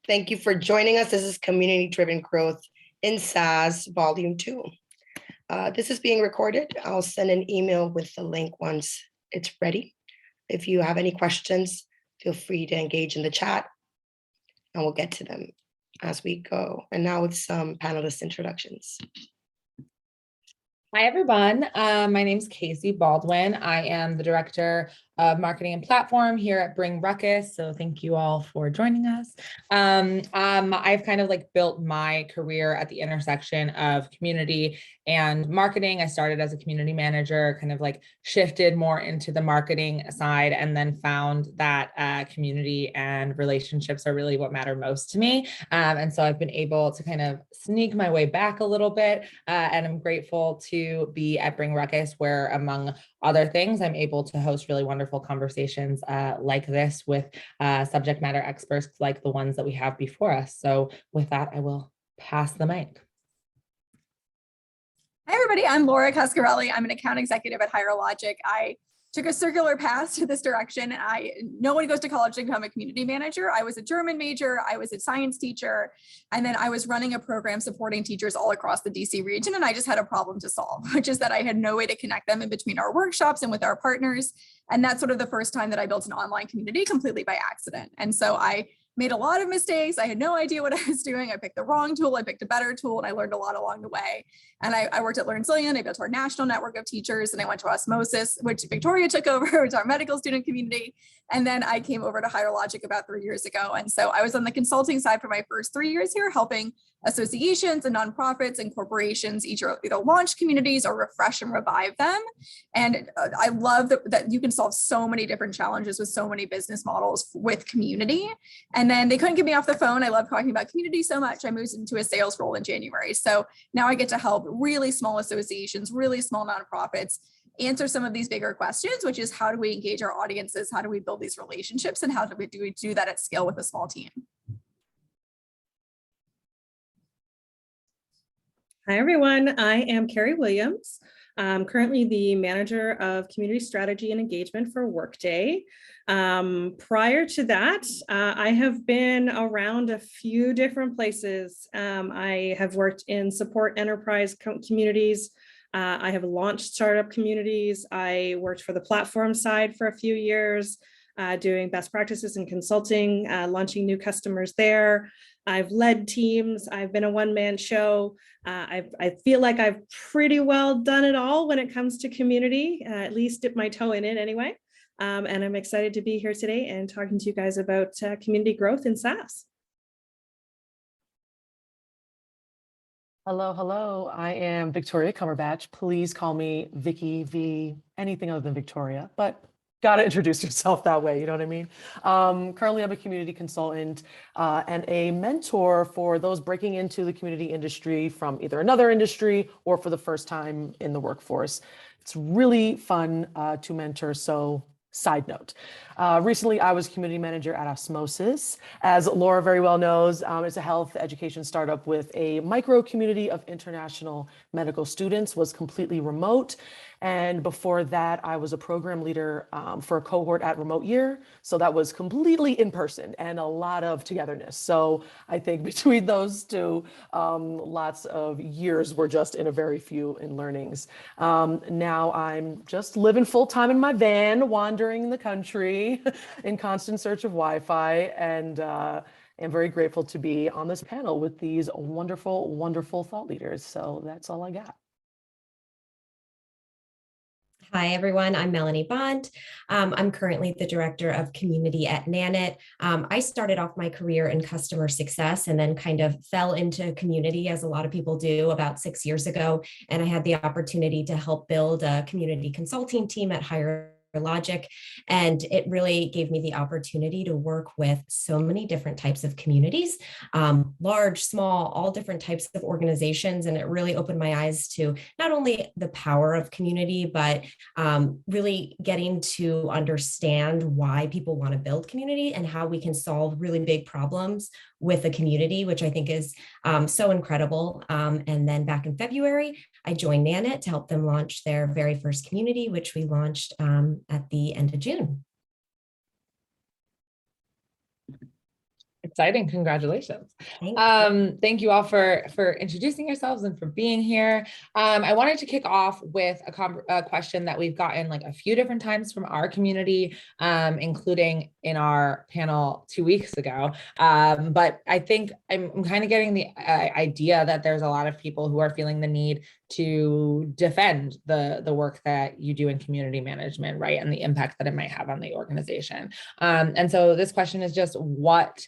Thank you for joining us. This is Community-Driven Growth in SAAS Volume 2. This is being recorded. I'll send an email with the link once it's ready. If you have any questions, feel free to engage in the chat and we'll get to them as we go. And now with some panelist introductions. Hi, everyone. My name is Casey Baldwin. I am the Director of Marketing and Platform here at Bring Ruckus. So thank you all for joining us. I've kind of like built my career at the intersection of community and marketing. I started as a community manager, kind of like shifted more into the marketing side, and then found that community and relationships are really what matter most to me. And so I've been able to kind of sneak my way back a little bit, and I'm grateful to be at Bring Ruckus, where among other things, I'm able to host really wonderful conversations like this with subject matter experts like the ones that we have before us. So with that, I will pass the mic. Hi, everybody. I'm Laura Coscarelli. I'm an account executive at HireLogic. I took a circular path to this direction. No one goes to college to become a community manager. I was a German major. I was a science teacher. And then I was running a program supporting teachers all across the DC region. And I just had a problem to solve, which is that I had no way to connect them in between our workshops and with our partners. And that's sort of the first time that I built an online community completely by accident. And so I made a lot of mistakes. I had no idea what I was doing. I picked the wrong tool. I picked a better tool, and I learned a lot along the way. And I worked at LearnZillion. I built our national network of teachers, and I went to Osmosis, which Victoria took over, which is our medical student community. And then I came over to HireLogic about 3 years ago. And so I was on the consulting side for my first 3 years here, helping associations and nonprofits and corporations either launch communities or refresh and revive them. And I love that you can solve so many different challenges with so many business models with community. And then they couldn't get me off the phone. I love talking about community so much. I moved into a sales role in January. So now I get to help really small associations, really small nonprofits answer some of these bigger questions, which is how do we engage our audiences? How do we build these relationships? And how do we do that at scale with a small team? Hi, everyone. I am Kerri Williams. I'm currently the manager of community strategy and engagement for Workday. Prior to that, I have been around a few different places. I have worked in support enterprise communities. I have launched startup communities. I worked for the platform side for a few years, doing best practices and consulting, launching new customers there. I've led teams. I've been a one-man show. I feel like I've pretty well done it all when it comes to community, at least dip my toe in it anyway. And I'm excited to be here today and talking to you guys about community growth in SAAS. Hello, hello. I am Victoria Cumberbatch. Please call me Vicky V, anything other than Victoria, but gotta introduce yourself that way, you know what I mean? Currently, I'm a community consultant and a mentor for those breaking into the community industry from either another industry or for the first time in the workforce. It's really fun to mentor, so side note. Recently, I was community manager at Osmosis. As Laura very well knows, it's a health education startup with a micro community of international medical students, was completely remote. And before that, I was a program leader for a cohort at Remote Year. So that was completely in person and a lot of togetherness. So I think between those two, lots of years were just in a very few in learnings. Now I'm just living full time in my van, wandering the country in constant search of Wi-Fi, and am very grateful to be on this panel with these wonderful, wonderful thought leaders. So that's all I got. Hi, everyone. I'm Melanie Bond. I'm currently the director of community at Nanit. I started off my career in customer success and then kind of fell into community, as a lot of people do, about 6 years ago. And I had the opportunity to help build a community consulting team at HireLogic. And it really gave me the opportunity to work with so many different types of communities, large, small, all different types of organizations. And it really opened my eyes to not only the power of community, but really getting to understand why people want to build community and how we can solve really big problems with a community, which I think is so incredible. And then back in February, I joined Nanit to help them launch their very first community, which we launched at the end of June. Exciting. Congratulations. Thank you. Thank you all for introducing yourselves and for being here. I wanted to kick off with a question that we've gotten like a few different times from our community, including in our panel 2 weeks ago. But I think I'm kind of getting the idea that there's a lot of people who are feeling the need to defend the work that you do in community management, right? And the impact that it might have on the organization. And so this question is just, what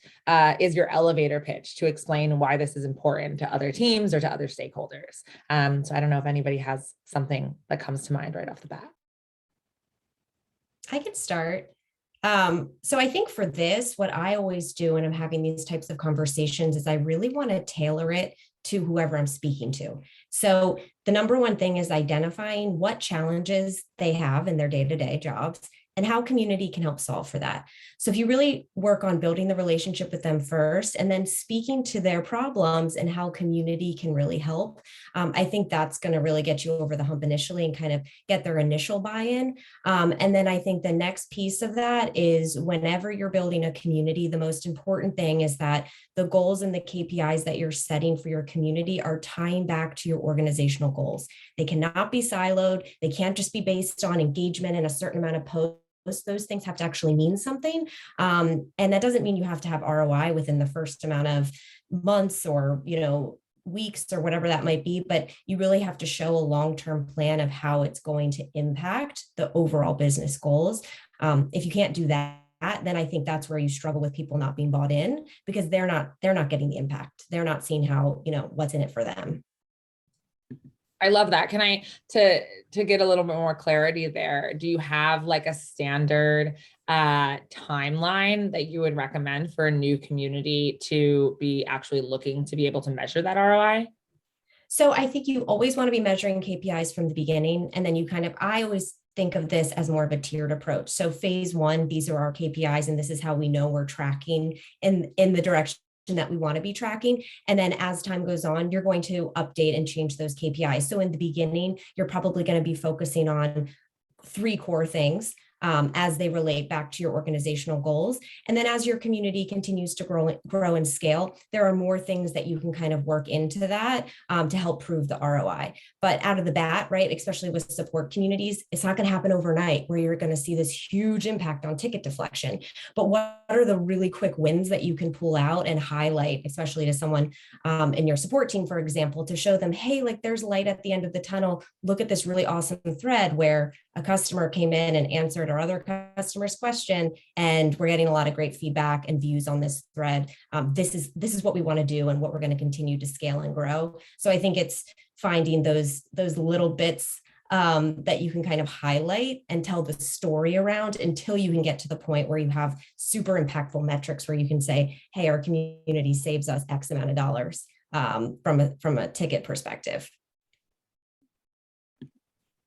is your elevator pitch to explain why this is important to other teams or to other stakeholders? So I don't know if anybody has something that comes to mind right off the bat. I can start. So I think for this, what I always do when I'm having these types of conversations is I really want to tailor it to whoever I'm speaking to. So the number one thing is identifying what challenges they have in their day-to-day jobs and how community can help solve for that. So if you really work on building the relationship with them first and then speaking to their problems and how community can really help, I think that's going to really get you over the hump initially and kind of get their initial buy-in. And then I think the next piece of that is whenever you're building a community, the most important thing is that the goals and the KPIs that you're setting for your community are tying back to your organizational goals. They cannot be siloed. They can't just be based on engagement and a certain amount of posts. Those things have to actually mean something. And that doesn't mean you have to have ROI within the first amount of months or, weeks or whatever that might be, but you really have to show a long-term plan of how it's going to impact the overall business goals. If you can't do that, then I think that's where you struggle with people not being bought in because they're not getting the impact. They're not seeing how, what's in it for them. I love that. Can I, to get a little bit more clarity there, do you have like a standard timeline that you would recommend for a new community to be actually looking to be able to measure that ROI? So I think you always want to be measuring KPIs from the beginning. And then I always think of this as more of a tiered approach. So phase one, these are our KPIs, and this is how we know we're tracking in the direction that we want to be tracking. And then as time goes on, you're going to update and change those KPIs. So in the beginning, you're probably going to be focusing on 3 core things as they relate back to your organizational goals. And then as your community continues to grow and scale, there are more things that you can kind of work into that to help prove the ROI. But out of the bat, right, especially with support communities, it's not going to happen overnight where you're going to see this huge impact on ticket deflection. But what are the really quick wins that you can pull out and highlight, especially to someone in your support team, for example, to show them, hey, like there's light at the end of the tunnel. Look at this really awesome thread where a customer came in and answered our other customer's question, and we're getting a lot of great feedback and views on this thread. This is what we want to do and what we're going to continue to scale and grow. So I think it's finding those little bits that you can kind of highlight and tell the story around until you can get to the point where you have super impactful metrics where you can say, hey, our community saves us X amount of dollars from a ticket perspective.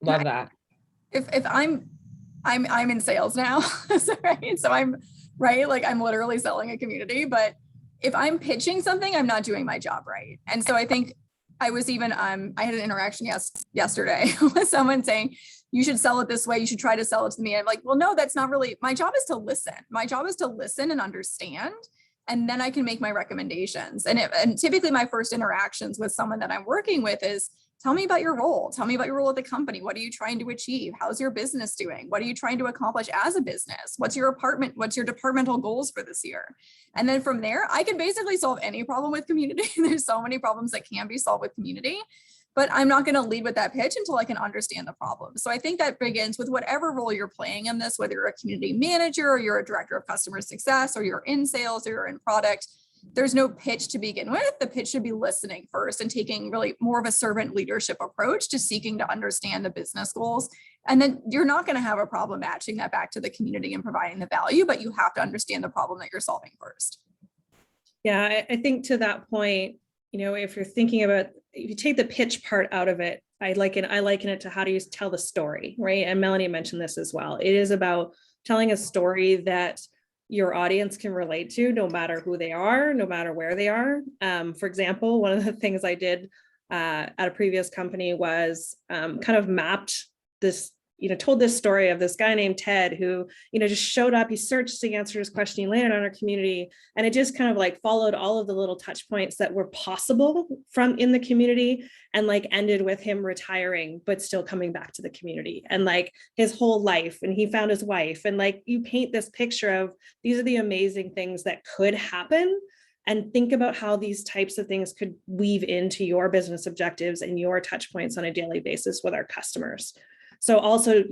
Love that. If I'm in sales now, so, right? So I'm right, like I'm literally selling a community, but if I'm pitching something, I'm not doing my job right. And so I think I was even, I had an interaction yesterday with someone saying, you should sell it this way. You should try to sell it to me. And I'm like, well, no, that's not really, my job is to listen. My job is to listen and understand, and then I can make my recommendations. And typically my first interactions with someone that I'm working with is, tell me about your role. Tell me about your role at the company. What are you trying to achieve? How's your business doing? What are you trying to accomplish as a business? What's your departmental goals for this year? And then from there, I can basically solve any problem with community. There's so many problems that can be solved with community, but I'm not going to lead with that pitch until I can understand the problem. So I think that begins with whatever role you're playing in this, whether you're a community manager or you're a director of customer success or you're in sales or you're in product. There's no pitch to begin with. The pitch should be listening first and taking really more of a servant leadership approach to seeking to understand the business goals. And then you're not going to have a problem matching that back to the community and providing the value, but you have to understand the problem that you're solving first. Yeah, I think to that point, if you're thinking about, if you take the pitch part out of it, I liken it to how do you tell the story, right? And Melanie mentioned this as well. It is about telling a story that your audience can relate to, no matter who they are, no matter where they are. For example, one of the things I did at a previous company was kind of mapped this told this story of this guy named Ted who, just showed up, he searched the answer to his question, he landed on our community, and it just kind of like followed all of the little touch points that were possible from in the community, and like ended with him retiring, but still coming back to the community, and like his whole life, and he found his wife, and like you paint this picture of these are the amazing things that could happen. And think about how these types of things could weave into your business objectives and your touch points on a daily basis with our customers. So also,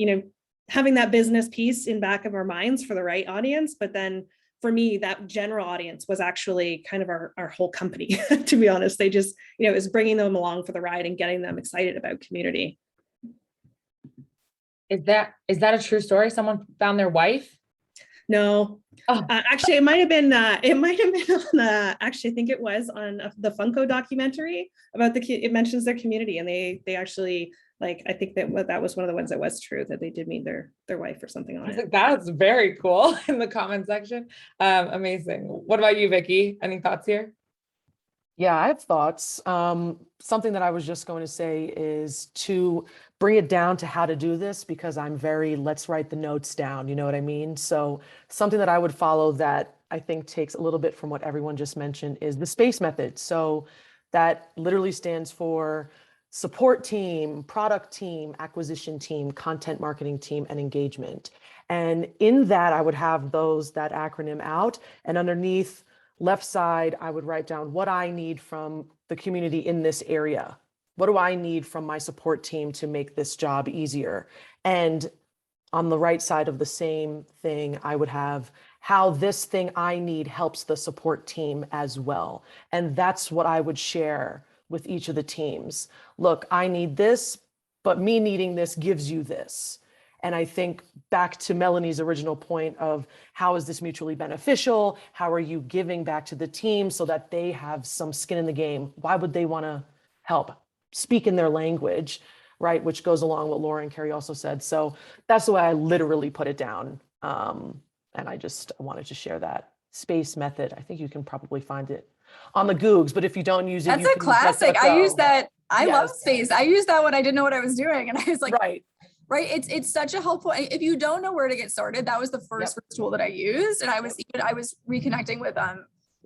having that business piece in back of our minds for the right audience. But then for me, that general audience was actually kind of our whole company, to be honest. They just, it was bringing them along for the ride and getting them excited about community. Is that a true story? Someone found their wife? No, actually, it might have been on actually, I think it was on the Funko documentary about it mentions their community, and they actually, like, I think that was one of the ones that was true, that they did meet their wife or something on it. That's very cool in the comment section. Amazing. What about you, Vicky? Any thoughts here? Yeah, I have thoughts. Something that I was just going to say is to bring it down to how to do this, because I'm very, let's write the notes down, you know what I mean? So something that I would follow that I think takes a little bit from what everyone just mentioned is the SPACE method. So that literally stands for support team, product team, acquisition team, content marketing team, and engagement. And in that, I would have that acronym out, and underneath left side, I would write down what I need from the community in this area. What do I need from my support team to make this job easier? And on the right side of the same thing, I would have how this thing I need helps the support team as well. And that's what I would share with each of the teams. Look, I need this, but me needing this gives you this. And I think back to Melanie's original point of how is this mutually beneficial? How are you giving back to the team so that they have some skin in the game? Why would they want to help? Speak in their language, right? Which goes along with what Laura and Kerri also said. So that's the way I literally put it down. And I just wanted to share that SPACE method. I think you can probably find it on the Googs, but if you don't use it, that's a classic. I use that. I love SPACE. I used that when I didn't know what I was doing. And I was like, right. It's such a helpful, if you don't know where to get started, that was the first tool that I used. And I was reconnecting with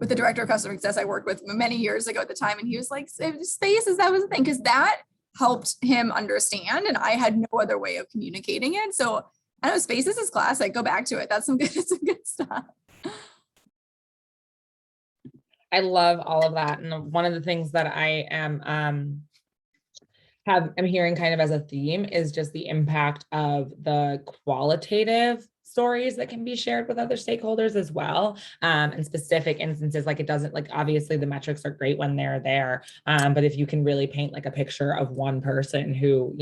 the director of customer success I worked with many years ago at the time. And he was like, SPACE, that was the thing, because that helped him understand. And I had no other way of communicating it. So I know SPACE is classic. Go back to it. That's some good stuff. I love all of that. And one of the things that I am hearing kind of as a theme is just the impact of the qualitative stories that can be shared with other stakeholders as well. In specific instances, like it doesn't, like obviously the metrics are great when they're there. But if you can really paint like a picture of one person who,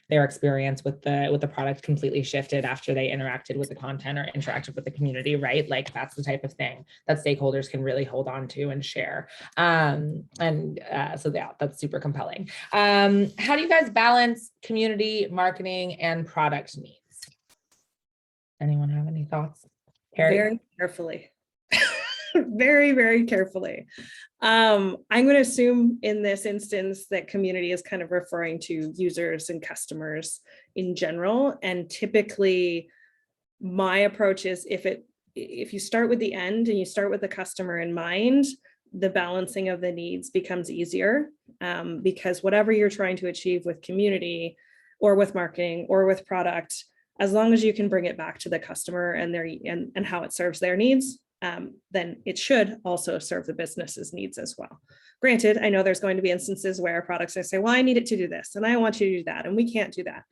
their experience with the product completely shifted after they interacted with the content or interacted with the community, right? Like that's the type of thing that stakeholders can really hold on to and share. So that's super compelling. How do you guys balance community, marketing, and product needs? Anyone have any thoughts? Kerri? Very carefully. Very, very carefully. I'm going to assume in this instance that community is kind of referring to users and customers in general. And typically my approach is if you start with the end and you start with the customer in mind, the balancing of the needs becomes easier, because whatever you're trying to achieve with community or with marketing or with product, as long as you can bring it back to the customer and how it serves their needs, then it should also serve the business's needs as well. Granted, I know there's going to be instances where products say, well, I need it to do this and I want you to do that, and we can't do that.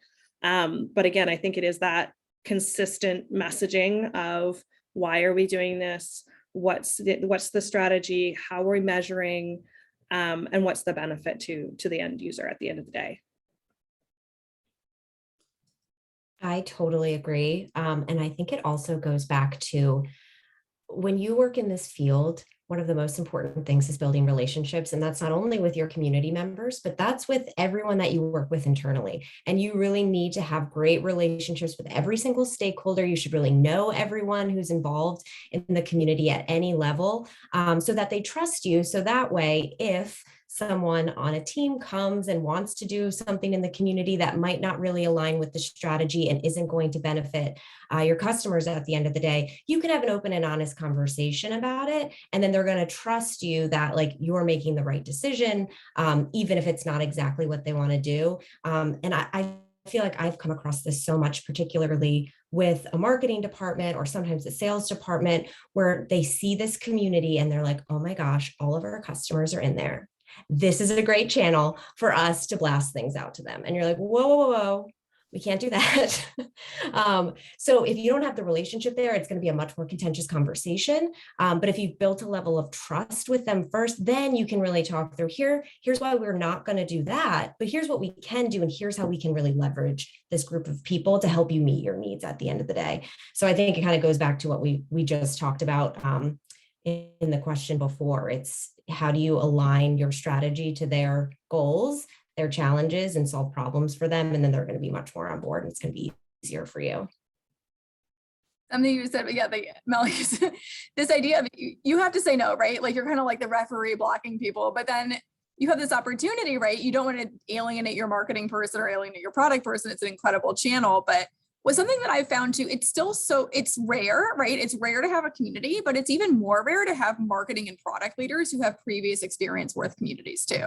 But again, I think it is that consistent messaging of why are we doing this? What's the strategy? How are we measuring? And what's the benefit to the end user at the end of the day? I totally agree. And I think it also goes back to when you work in this field, one of the most important things is building relationships. And that's not only with your community members, but that's with everyone that you work with internally. And you really need to have great relationships with every single stakeholder. You should really know everyone who's involved in the community at any level, so that they trust you. So that way, if someone on a team comes and wants to do something in the community that might not really align with the strategy and isn't going to benefit your customers at the end of the day, you can have an open and honest conversation about it. And then they're going to trust you that like you're making the right decision, even if it's not exactly what they want to do. And I feel like I've come across this so much, particularly with a marketing department or sometimes the sales department, where they see this community and they're like, oh my gosh, all of our customers are in there. This is a great channel for us to blast things out to them. And you're like, whoa, whoa, whoa, we can't do that. So if you don't have the relationship there, it's going to be a much more contentious conversation. But if you've built a level of trust with them first, then you can really talk through here's why we're not going to do that, but here's what we can do. And here's how we can really leverage this group of people to help you meet your needs at the end of the day. So I think it kind of goes back to what we just talked about in the question before. It's how do you align your strategy to their goals, their challenges, and solve problems for them. And then they're going to be much more on board and it's going to be easier for you. Something you said, but yeah, Melanie, this idea of you have to say no, right? Like you're kind of like the referee blocking people, but then you have this opportunity, right? You don't want to alienate your marketing person or alienate your product person. It's an incredible channel, but was something that I found too, it's rare, right? It's rare to have a community, but it's even more rare to have marketing and product leaders who have previous experience with communities too.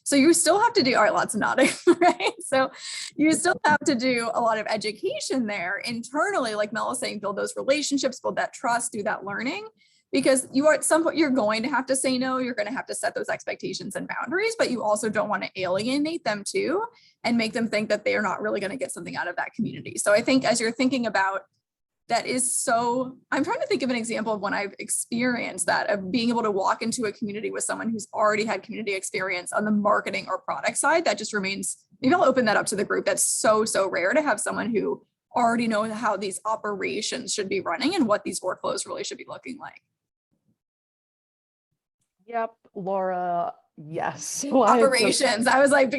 So you still have to do, all right, lots of nodding, right? So you still have to do a lot of education there internally, like Mel was saying, build those relationships, build that trust, do that learning. Because you are at some point, you're going to have to say no, you're going to have to set those expectations and boundaries, but you also don't want to alienate them too and make them think that they're not really going to get something out of that community. So I think as you're thinking about that is so, I'm trying to think of an example of when I've experienced that, of being able to walk into a community with someone who's already had community experience on the marketing or product side. That just remains, maybe I'll open that up to the group. That's so rare to have someone who already knows how these operations should be running and what these workflows really should be looking like. Yep, Laura, yes. Operations. I was like,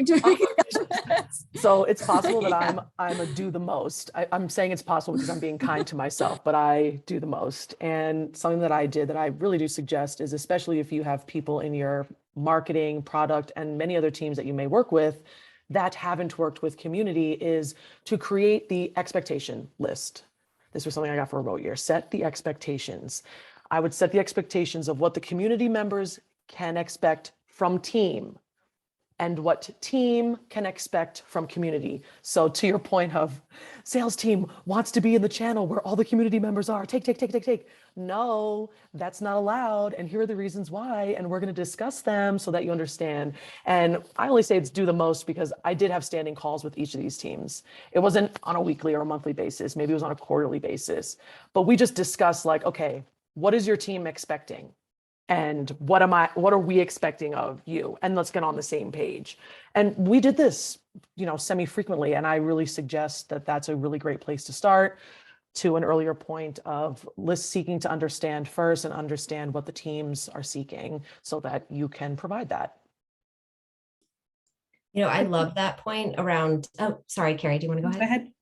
so it's possible that Yeah. I'm a do the most. I'm saying it's possible because I'm being kind to myself, but I do the most. And something that I did that I really do suggest is, especially if you have people in your marketing, product, and many other teams that you may work with that haven't worked with community, is to create the expectation list. This was something I got for a remote year. Set the expectations. I would set the expectations of what the community members can expect from team and what team can expect from community. So to your point of sales team wants to be in the channel where all the community members are, take. No, that's not allowed. And here are the reasons why. And we're going to discuss them so that you understand. And I only say it's do the most because I did have standing calls with each of these teams. It wasn't on a weekly or a monthly basis. Maybe it was on a quarterly basis, but we just discussed like, okay, what is your team expecting? And what are we expecting of you? And let's get on the same page. And we did this, semi-frequently. And I really suggest that that's a really great place to start. To an earlier point of seeking to understand first and understand what the teams are seeking so that you can provide that. I love that point around, oh, sorry, Carrie, do you want to go ahead? Go ahead.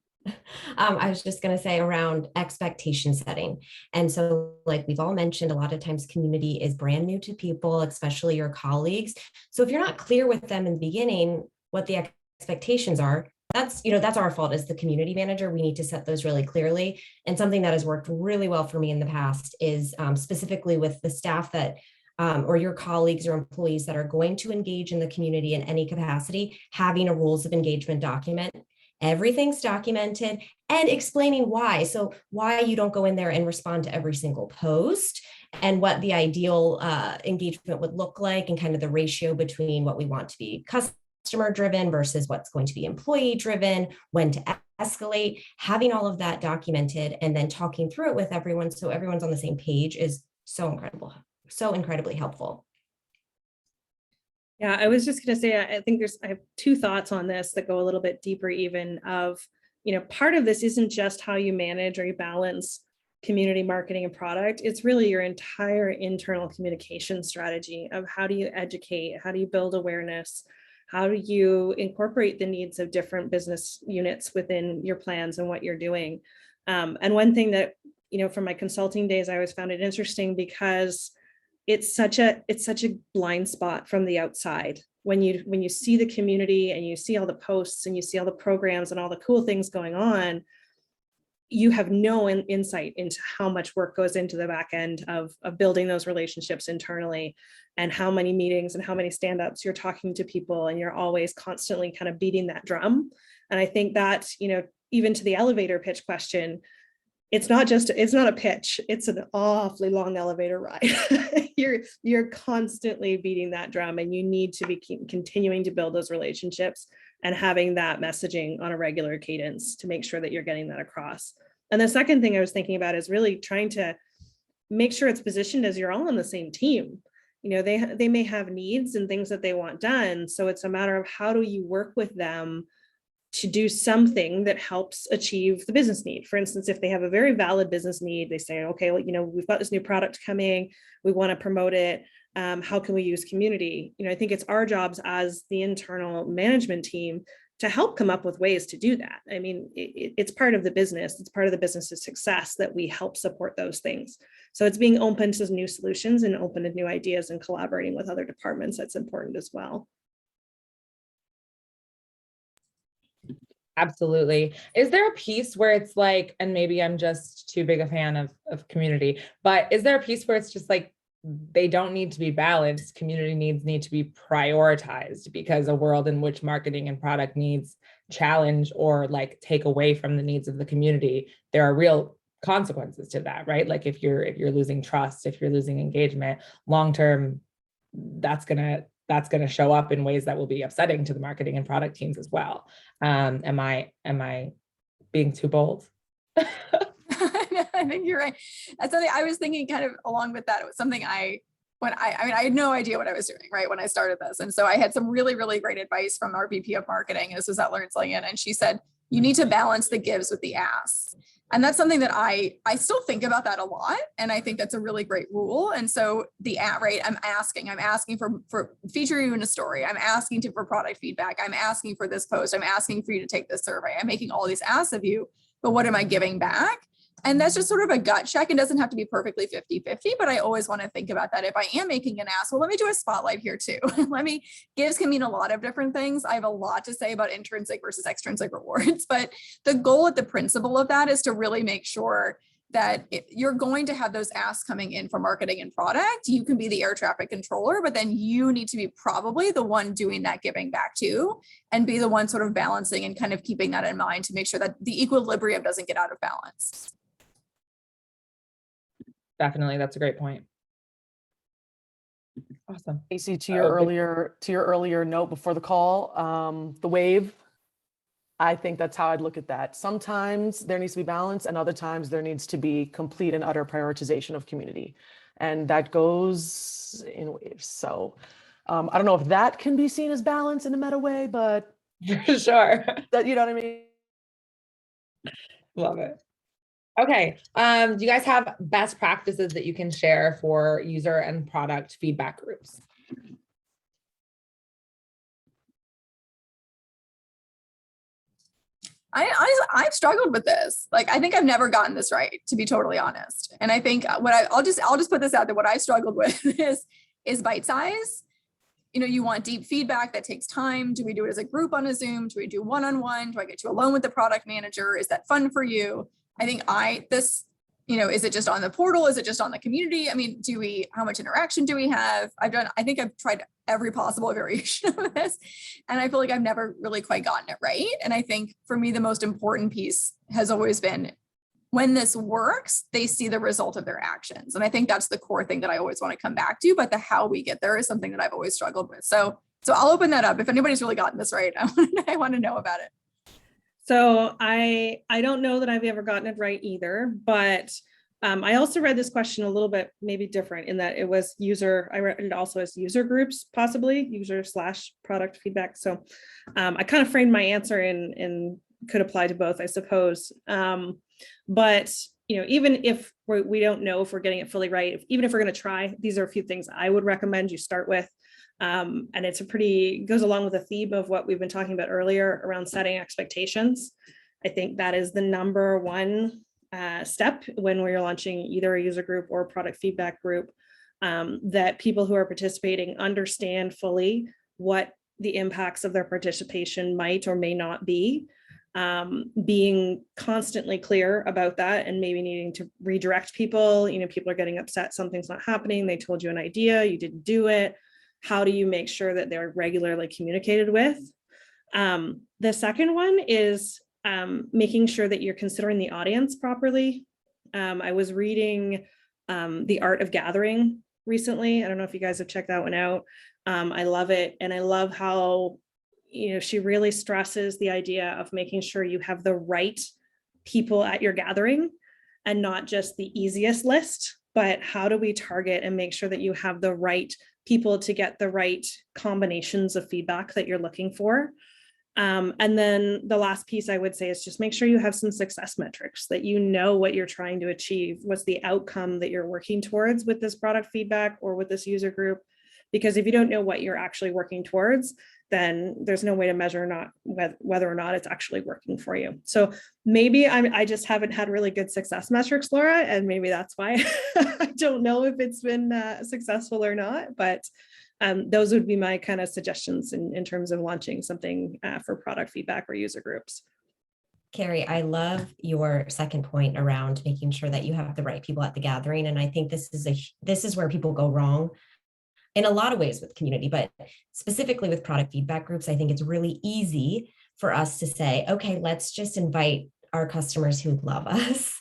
I was just going to say around expectation setting. And so like we've all mentioned, a lot of times community is brand new to people, especially your colleagues. So if you're not clear with them in the beginning, what the expectations are, that's our fault as the community manager. We need to set those really clearly. And something that has worked really well for me in the past is specifically with the staff that or your colleagues or employees that are going to engage in the community in any capacity, having a rules of engagement document. Everything's documented and explaining why. So why you don't go in there and respond to every single post and what the ideal engagement would look like and kind of the ratio between what we want to be customer driven versus what's going to be employee driven, when to escalate, having all of that documented and then talking through it with everyone so everyone's on the same page is so incredibly helpful. Yeah, I was just going to say, I think I have two thoughts on this that go a little bit deeper even of, part of this isn't just how you manage or you balance community marketing and product. It's really your entire internal communication strategy of how do you educate, how do you build awareness, how do you incorporate the needs of different business units within your plans and what you're doing. And one thing that, from my consulting days, I always found it interesting because it's such a blind spot from the outside. When you see the community and you see all the posts and you see all the programs and all the cool things going on, you have no insight into how much work goes into the back end of building those relationships internally, and how many meetings and how many stand-ups you're talking to people, and you're always constantly kind of beating that drum. And I think that, even to the elevator pitch question, it's not a pitch, it's an awfully long elevator ride. You're constantly beating that drum, and you need to be continuing to build those relationships and having that messaging on a regular cadence to make sure that you're getting that across. And the second thing I was thinking about is really trying to make sure it's positioned as you're all on the same team. They may have needs and things that they want done. So it's a matter of how do you work with them to do something that helps achieve the business need. For instance, if they have a very valid business need, they say, okay, well, we've got this new product coming, we want to promote it. How can we use community? I think it's our jobs as the internal management team to help come up with ways to do that. I mean, it's part of the business. It's part of the business's success that we help support those things. So it's being open to new solutions and open to new ideas and collaborating with other departments. That's important as well. Absolutely. Is there a piece where it's like, and maybe I'm just too big a fan of community, but is there a piece where it's just like, they don't need to be balanced, community needs need to be prioritized, because a world in which marketing and product needs challenge or like take away from the needs of the community, there are real consequences to that, right? Like if you're losing trust, if you're losing engagement, long-term, that's gonna show up in ways that will be upsetting to the marketing and product teams as well. Am I being too bold? I think you're right. That's something I was thinking kind of along with that. It was something I had no idea what I was doing, right, when I started this. And so I had some really, really great advice from our VP of marketing. This was at Learn Sling, and she said, you need to balance the gives with the asks. And that's something that I still think about that a lot. And I think that's a really great rule. And so the right, I'm asking for feature you in a story. I'm asking for product feedback. I'm asking for this post. I'm asking for you to take this survey. I'm making all these asks of you, but what am I giving back? And that's just sort of a gut check. It doesn't have to be perfectly 50-50, but I always want to think about that. If I am making an ask, well, let me do a spotlight here too. Gives can mean a lot of different things. I have a lot to say about intrinsic versus extrinsic rewards, but the goal at the principle of that is to really make sure that you're going to have those asks coming in for marketing and product. You can be the air traffic controller, but then you need to be probably the one doing that giving back too, and be the one sort of balancing and kind of keeping that in mind to make sure that the equilibrium doesn't get out of balance. Definitely. That's a great point. Awesome. Casey, to your earlier note before the call, the wave, I think that's how I'd look at that. Sometimes there needs to be balance, and other times there needs to be complete and utter prioritization of community. And that goes in waves. So I don't know if that can be seen as balance in a meta way, but sure. That, you know what I mean? Love it. Okay. Do you guys have best practices that you can share for user and product feedback groups? I've struggled with this. Like, I think I've never gotten this right, to be totally honest. And I think I'll just put this out there. What I struggled with is bite size. You want deep feedback that takes time. Do we do it as a group on a Zoom? Do we do one-on-one? Do I get you alone with the product manager? Is that fun for you? I think is it just on the portal? Is it just on the community? I mean, how much interaction do we have? I think I've tried every possible variation of this, and I feel like I've never really quite gotten it right. And I think for me, the most important piece has always been, when this works, they see the result of their actions. And I think that's the core thing that I always want to come back to, but the how we get there is something that I've always struggled with. So I'll open that up. If anybody's really gotten this right, I want to know about it. So I don't know that I've ever gotten it right either, but I also read this question a little bit maybe different in that it was I read it also as user groups, possibly user/product feedback. So I kind of framed my answer and could apply to both, I suppose. But even if we don't know if we're getting it fully right, even if we're going to try, these are a few things I would recommend you start with. And it's goes along with the theme of what we've been talking about earlier around setting expectations. I think that is the number one step when we're launching either a user group or a product feedback group. that people who are participating understand fully what the impacts of their participation might or may not be. Being constantly clear about that and maybe needing to redirect people. People are getting upset, something's not happening, they told you an idea, you didn't do it. How do you make sure that they're regularly communicated with? The second one is making sure that you're considering the audience properly. I was reading The Art of Gathering recently. I don't know if you guys have checked that one out. I love it. And I love how she really stresses the idea of making sure you have the right people at your gathering and not just the easiest list, but how do we target and make sure that you have the right people to get the right combinations of feedback that you're looking for. And then the last piece I would say is just make sure you have some success metrics, that you know what you're trying to achieve, what's the outcome that you're working towards with this product feedback or with this user group. Because if you don't know what you're actually working towards, then there's no way to measure whether or not it's actually working for you. So maybe I just haven't had really good success metrics, Laura, and maybe that's why I don't know if it's been successful or not, but those would be my kind of suggestions in terms of launching something for product feedback or user groups. Kerri, I love your second point around making sure that you have the right people at the gathering. And I think this is where people go wrong in a lot of ways with community, but specifically with product feedback groups. I think it's really easy for us to say, okay, let's just invite our customers who love us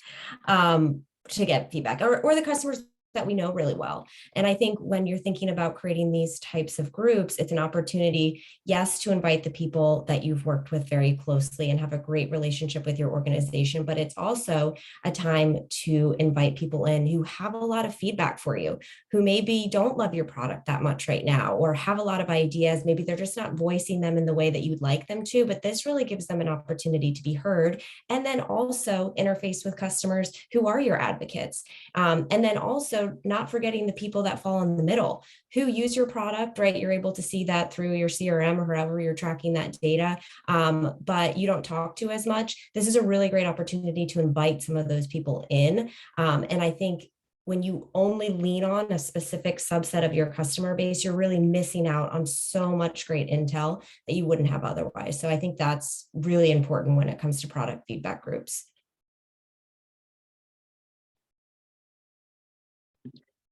to get feedback, or the customers that we know really well. And I think when you're thinking about creating these types of groups, it's an opportunity, yes, to invite the people that you've worked with very closely and have a great relationship with your organization, but it's also a time to invite people in who have a lot of feedback for you, who maybe don't love your product that much right now, or have a lot of ideas. Maybe they're just not voicing them in the way that you'd like them to, but this really gives them an opportunity to be heard. And then also interface with customers who are your advocates. And then also not forgetting the people that fall in the middle who use your product, right? You're able to see that through your CRM or however you're tracking that data, but you don't talk to as much. This is a really great opportunity to invite some of those people in. And I think when you only lean on a specific subset of your customer base, you're really missing out on so much great intel that you wouldn't have otherwise. So I think that's really important when it comes to product feedback groups.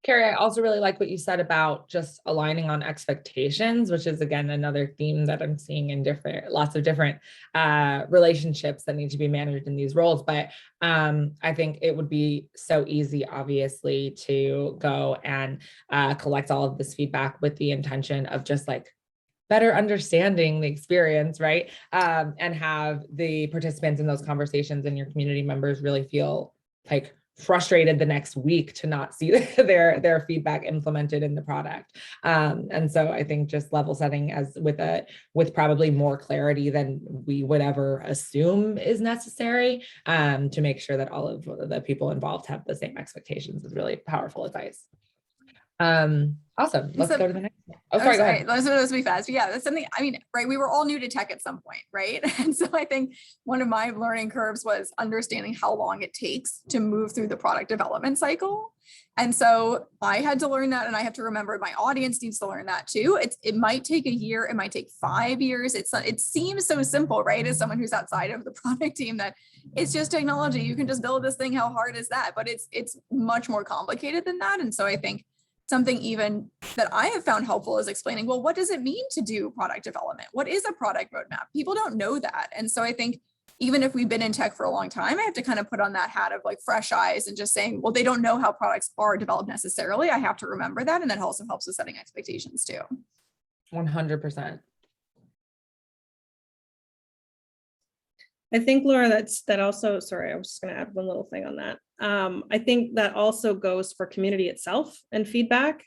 Kerri, I also really like what you said about just aligning on expectations, which is, again, another theme that I'm seeing in lots of different relationships that need to be managed in these roles. But I think it would be so easy, obviously, to go and collect all of this feedback with the intention of just like better understanding the experience, right? And have the participants in those conversations and your community members really feel like frustrated the next week to not see their feedback implemented in the product. And so I think just level setting with probably more clarity than we would ever assume is necessary to make sure that all of the people involved have the same expectations is really powerful advice. Awesome. Let's go to the next one. Oh, sorry, go ahead. Let's be fast. Yeah, that's something, I mean, right, we were all new to tech at some point, right? And so I think one of my learning curves was understanding how long it takes to move through the product development cycle. And so I had to learn that, and I have to remember my audience needs to learn that too. It might take a year, it might take 5 years. It seems so simple, right? As someone who's outside of the product team, that it's just technology. You can just build this thing. How hard is that? But it's much more complicated than that. And so I think something even that I have found helpful is explaining, well, what does it mean to do product development? What is a product roadmap? People don't know that. And so I think even if we've been in tech for a long time, I have to kind of put on that hat of like fresh eyes and just saying, well, they don't know how products are developed necessarily. I have to remember that. And that also helps with setting expectations too. 100%. I think, Laura, that also, sorry, I was just going to add one little thing on that. I think that also goes for community itself and feedback,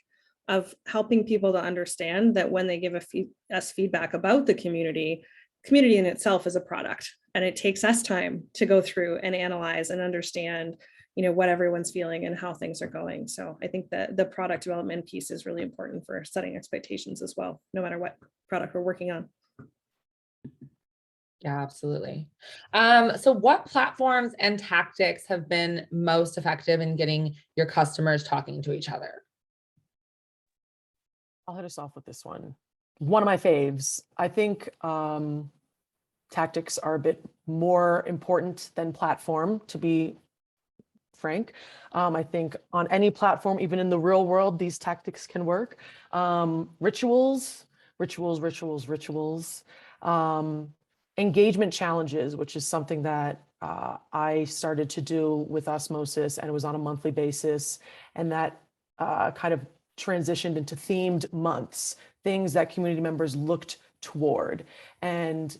of helping people to understand that when they give us feedback about the community in itself is a product, and it takes us time to go through and analyze and understand, what everyone's feeling and how things are going. So I think that the product development piece is really important for setting expectations as well, no matter what product we're working on. Yeah, absolutely. So what platforms and tactics have been most effective in getting your customers talking to each other? I'll hit us off with this one. One of my faves. I think tactics are a bit more important than platform, to be frank. I think on any platform, even in the real world, these tactics can work. Rituals. Engagement challenges, which is something that I started to do with Osmosis, and it was on a monthly basis. And that kind of transitioned into themed months, things that community members looked toward. And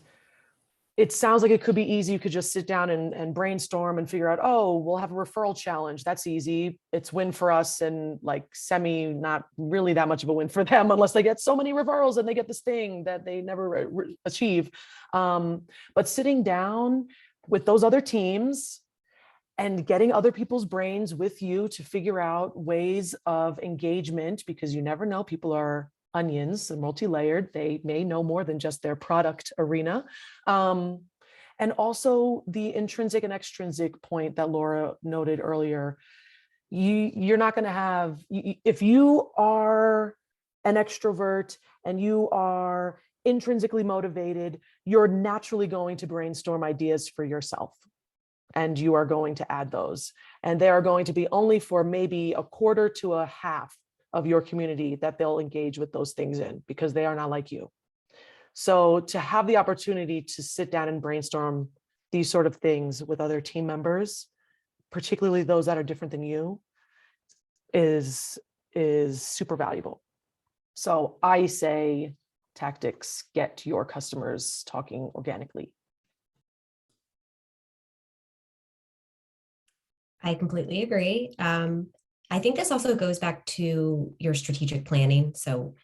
it sounds like it could be easy. You could just sit down and brainstorm and figure out, oh, we'll have a referral challenge. That's easy. It's win for us and like not really that much of a win for them unless they get so many referrals and they get this thing that they never achieve. But sitting down with those other teams and getting other people's brains with you to figure out ways of engagement, because you never know, people are onions and multi-layered. They may know more than just their product arena. And also the intrinsic and extrinsic point that Laura noted earlier. You're not going to have, if you are an extrovert and you are intrinsically motivated, you're naturally going to brainstorm ideas for yourself. And you are going to add those. And they are going to be only for maybe a quarter to a half of your community that they'll engage with those things in, because they are not like you. So to have the opportunity to sit down and brainstorm these sort of things with other team members, particularly those that are different than you, is super valuable. So I say tactics get your customers talking organically. I completely agree. I think this also goes back to your strategic planning. So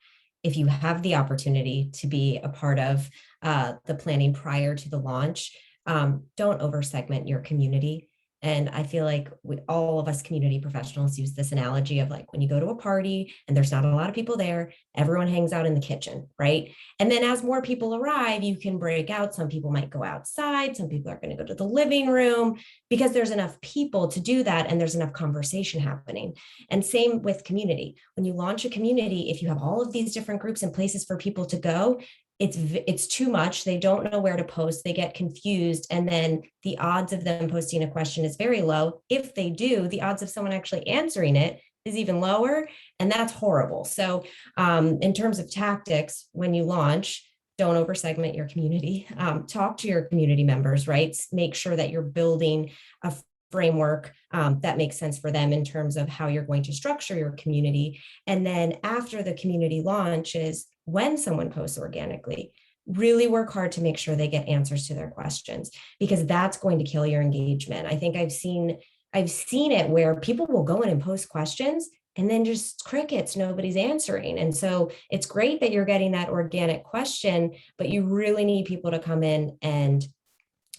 if you have the opportunity to be a part of the planning prior to the launch, don't over-segment your community. And I feel like all of us community professionals use this analogy of like when you go to a party and there's not a lot of people there, everyone hangs out in the kitchen, right? And then as more people arrive, you can break out. Some people might go outside. Some people are going to go to the living room because there's enough people to do that. And there's enough conversation happening. And same with community. When you launch a community, if you have all of these different groups and places for people to go, it's too much. They don't know where to post. They get confused. And then the odds of them posting a question is very low. If they do, the odds of someone actually answering it is even lower. And that's horrible. So in terms of tactics, when you launch, don't over-segment your community. Talk to your community members, right? Make sure that you're building a framework that makes sense for them in terms of how you're going to structure your community. And then after the community launches, when someone posts organically, really work hard to make sure they get answers to their questions, because that's going to kill your engagement. I think I've seen it where people will go in and post questions and then just crickets, nobody's answering. And so it's great that you're getting that organic question, but you really need people to come in and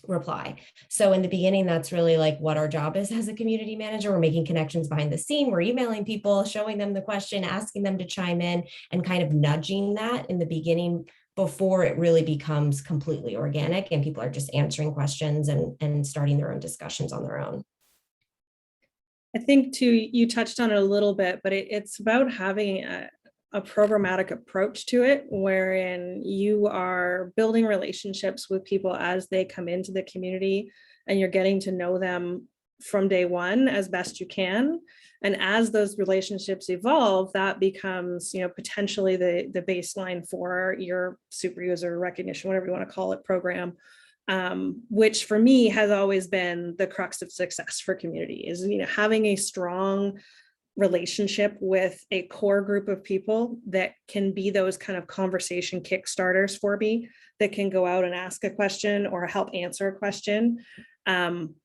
reply. So in the beginning, that's really like what our job is as a community manager. We're making connections behind the scene. We're emailing people, showing them the question, asking them to chime in, and kind of nudging that in the beginning before it really becomes completely organic and people are just answering questions and starting their own discussions on their own. I think too, you touched on it a little bit, but it's about having a programmatic approach to it, wherein you are building relationships with people as they come into the community and you're getting to know them from day one as best you can. And as those relationships evolve, that becomes, potentially the baseline for your super user recognition, whatever you want to call it, program, which for me has always been the crux of success for community is, having a strong relationship with a core group of people that can be those kind of conversation kickstarters for me, that can go out and ask a question or help answer a question. And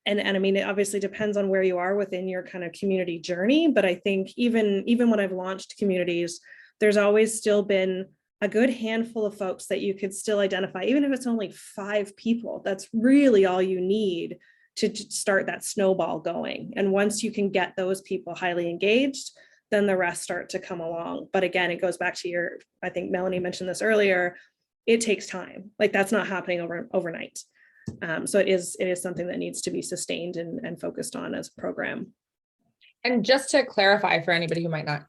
I mean, it obviously depends on where you are within your kind of community journey, but I think even when I've launched communities, there's always still been a good handful of folks that you could still identify, even if it's only 5 people. That's really all you need to start that snowball going. And once you can get those people highly engaged, then the rest start to come along. But again, it goes back to I think Melanie mentioned this earlier, it takes time. Like that's not happening overnight. So it is something that needs to be sustained and focused on as a program. And just to clarify for anybody who might not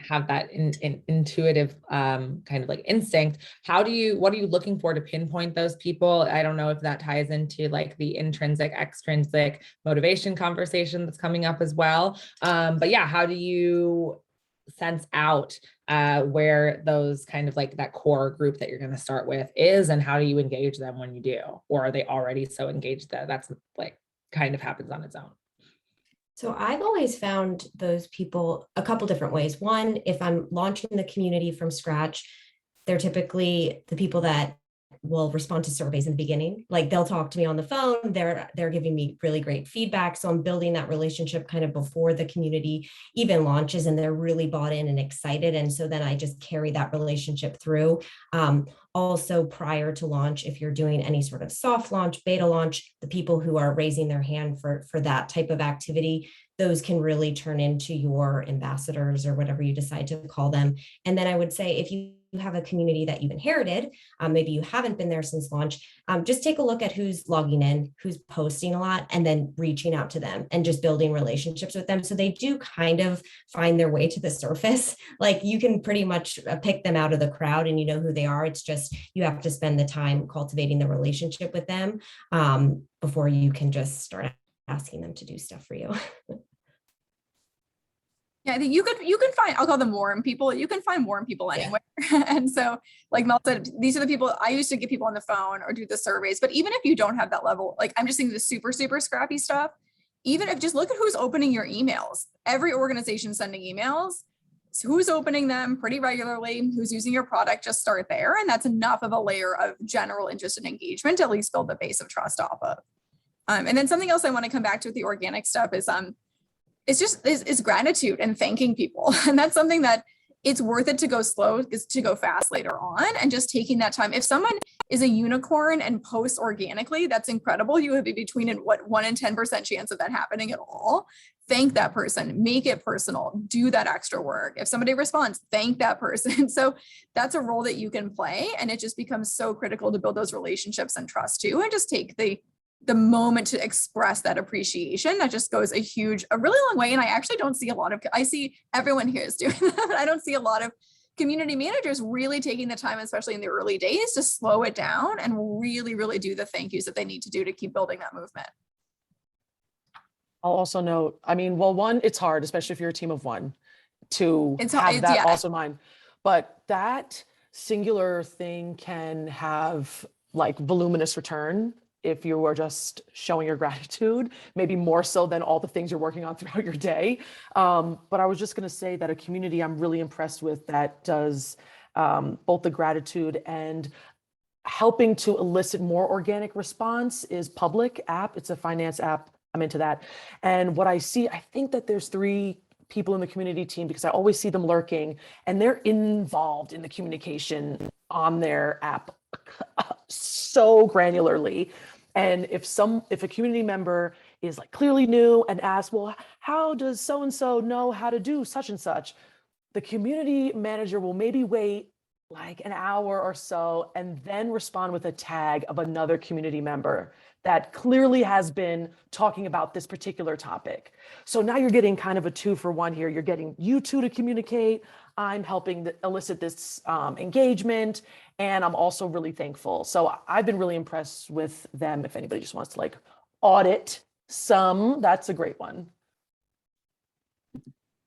have that intuitive kind of like instinct. What are you looking for to pinpoint those people? I don't know if that ties into like the intrinsic, extrinsic motivation conversation that's coming up as well. But yeah, how do you sense out where those kind of like that core group that you're going to start with is, and how do you engage them when you do? Or are they already so engaged that that's like kind of happens on its own? So I've always found those people a couple different ways. One, if I'm launching the community from scratch, they're typically the people that will respond to surveys in the beginning. Like they'll talk to me on the phone, they're giving me really great feedback. So I'm building that relationship kind of before the community even launches, and they're really bought in and excited. And so then I just carry that relationship through. Also, prior to launch, if you're doing any sort of soft launch, beta launch, the people who are raising their hand for that type of activity, those can really turn into your ambassadors or whatever you decide to call them. And then I would say, if you have a community that you've inherited, maybe you haven't been there since launch, just take a look at who's logging in, who's posting a lot, and then reaching out to them and just building relationships with them. So they do kind of find their way to the surface. Like you can pretty much pick them out of the crowd and you know who they are. It's just, you have to spend the time cultivating the relationship with them before you can just start asking them to do stuff for you. Yeah, I think you can find, I'll call them warm people. You can find warm people anywhere. Yeah. And so like Mel said, these are the people I used to get people on the phone or do the surveys. But even if you don't have that level, like I'm just thinking the super, super scrappy stuff, even if just look at who's opening your emails. Every organization sending emails, so who's opening them pretty regularly, who's using your product, just start there. And that's enough of a layer of general interest and engagement to at least build the base of trust off of. And then something else I want to come back to with the organic stuff is it's just is gratitude and thanking people. And that's something that it's worth it to go slow is to go fast later on, and just taking that time. If someone is a unicorn and posts organically, that's incredible. You would be between 1 and 10% chance of that happening at all. Thank that person, make it personal, do that extra work. If somebody responds, thank that person. So that's a role that you can play. And it just becomes so critical to build those relationships and trust too, and just take the moment to express that appreciation. That just goes a really long way. And I actually don't see I see everyone here is doing that, but I don't see a lot of community managers really taking the time, especially in the early days, to slow it down and really, really do the thank yous that they need to do to keep building that movement. I'll also note, I mean, well, one, it's hard, especially if you're a team of one, to have that also in mind. But that singular thing can have like voluminous return if you are just showing your gratitude, maybe more so than all the things you're working on throughout your day. But I was just going to say that a community I'm really impressed with that does both the gratitude and helping to elicit more organic response is Public app. It's a finance app. I'm into that. And what I see, I think that there's 3 people in the community team, because I always see them lurking, and they're involved in the communication on their app so granularly. And if a community member is like clearly new and asks, well, how does so-and-so know how to do such and such? The community manager will maybe wait like an hour or so and then respond with a tag of another community member that clearly has been talking about this particular topic. So now you're getting kind of a 2-for-1 here. You're getting you 2 to communicate. I'm helping elicit this engagement, and I'm also really thankful. So I've been really impressed with them. If anybody just wants to like audit some, that's a great one.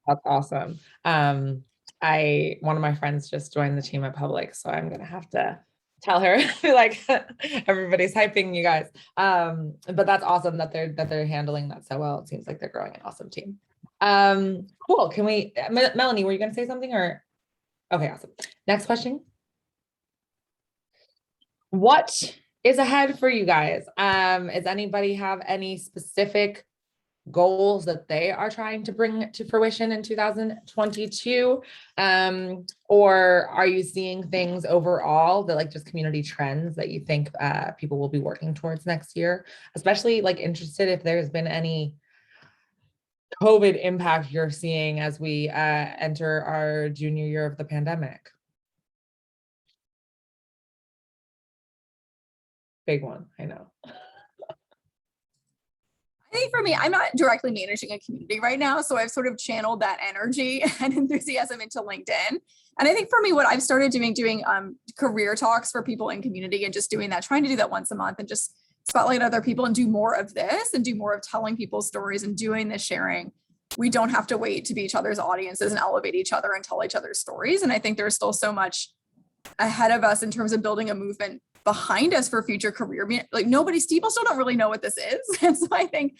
That's awesome. One of my friends just joined the team at Public, so I'm gonna have to tell her like everybody's hyping you guys. But that's awesome that they're handling that so well. It seems like they're growing an awesome team. Cool. Can we, Melanie, were you gonna say something or? Okay, awesome. Next question. What is ahead for you guys? Does anybody have any specific goals that they are trying to bring to fruition in 2022? Or are you seeing things overall that like just community trends that you think people will be working towards next year? Especially like interested if there's been any COVID impact you're seeing as we enter our junior year of the pandemic. Big one, I know. think for me, I'm not directly managing a community right now. So I've sort of channeled that energy and enthusiasm into LinkedIn. And I think for me, what I've started doing career talks for people in community and just doing that, trying to do that once a month and just spotlight other people and do more of this and do more of telling people's stories and doing this sharing. We don't have to wait to be each other's audiences and elevate each other and tell each other's stories. And I think there's still so much ahead of us in terms of building a movement behind us for future career. Like people still don't really know what this is. And so I think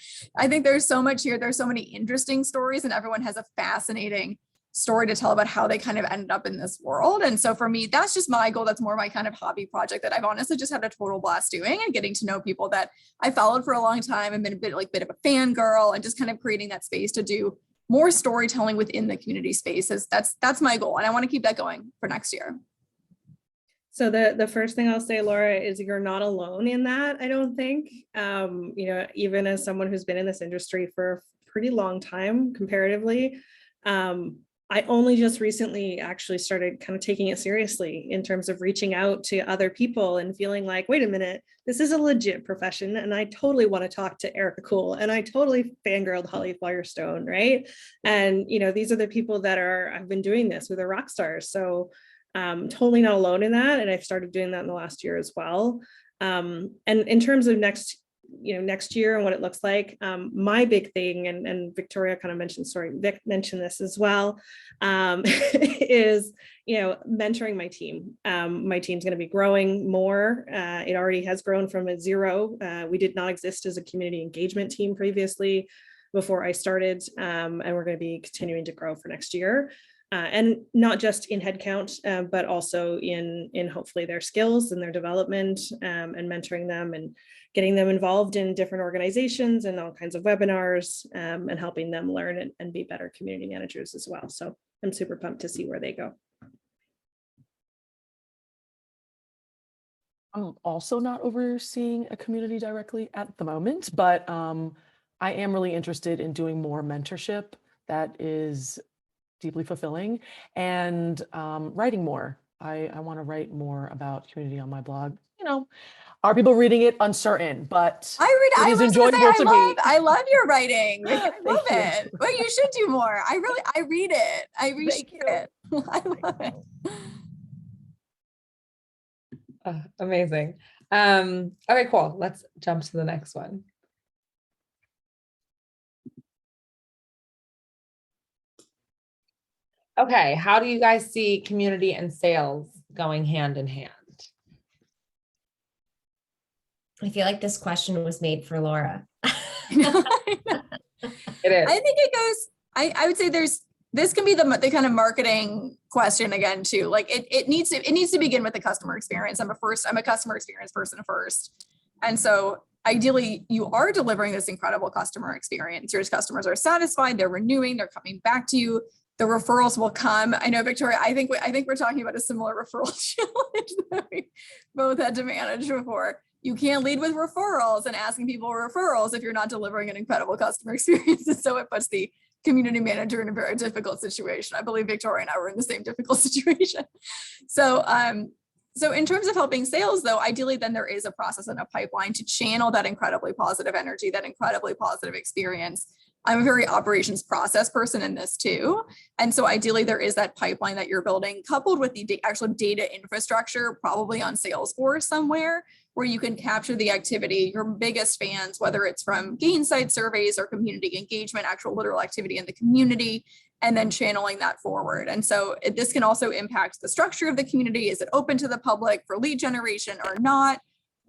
there's so much here. There's so many interesting stories and everyone has a fascinating story to tell about how they kind of ended up in this world. And so for me, that's just my goal. That's more my kind of hobby project that I've honestly just had a total blast doing and getting to know people that I followed for a long time and been a bit of a fangirl and just kind of creating that space to do more storytelling within the community spaces. That's my goal. And I want to keep that going for next year. So the first thing I'll say, Laura, is you're not alone in that, I don't think. Even as someone who's been in this industry for a pretty long time comparatively, I only just recently actually started kind of taking it seriously in terms of reaching out to other people and feeling like, wait a minute, this is a legit profession. And I totally want to talk to Erica Cool. And I totally fangirled Holly Firestone, right? And, these are the people that I've been doing this with, the rock stars. So totally not alone in that. And I've started doing that in the last year as well. And in terms of next year and what it looks like, my big thing, and Victoria kind of mentioned, Vic mentioned this as well, is, mentoring my team. My team's going to be growing more. It already has grown from a 0. We did not exist as a community engagement team previously before I started, and we're going to be continuing to grow for next year. And not just in headcount, but also in hopefully their skills and their development, and mentoring them and getting them involved in different organizations and all kinds of webinars, and helping them learn and be better community managers as well. So I'm super pumped to see where they go. I'm also not overseeing a community directly at the moment, but I am really interested in doing more mentorship that is deeply fulfilling, and writing more. I want to write more about community on my blog. Are people reading it? Uncertain, but it is enjoyable to me. I love your writing. I love you. it. Well, you should do more. I read it. I read it. I love it. Amazing. Okay, cool. Let's jump to the next one. Okay, how do you guys see community and sales going hand in hand? I feel like this question was made for Laura. It is. I think it goes, I would say this can be the kind of marketing question again too. Like it needs to begin with the customer experience. I'm a customer experience person first. And so ideally you are delivering this incredible customer experience. Your customers are satisfied, they're renewing, they're coming back to you. The referrals will come. I know, Victoria, I think we're talking about a similar referral challenge that we both had to manage before. You can't lead with referrals and asking people referrals if you're not delivering an incredible customer experience. And so it puts the community manager in a very difficult situation. I believe Victoria and I were in the same difficult situation. So in terms of helping sales though, ideally then there is a process and a pipeline to channel that incredibly positive energy, that incredibly positive experience. I'm a very operations process person in this too. And so ideally there is that pipeline that you're building coupled with the actual data infrastructure, probably on Salesforce somewhere, where you can capture the activity, your biggest fans, whether it's from Gainsight surveys or community engagement, actual literal activity in the community, and then channeling that forward. And so this can also impact the structure of the community. Is it open to the public for lead generation or not?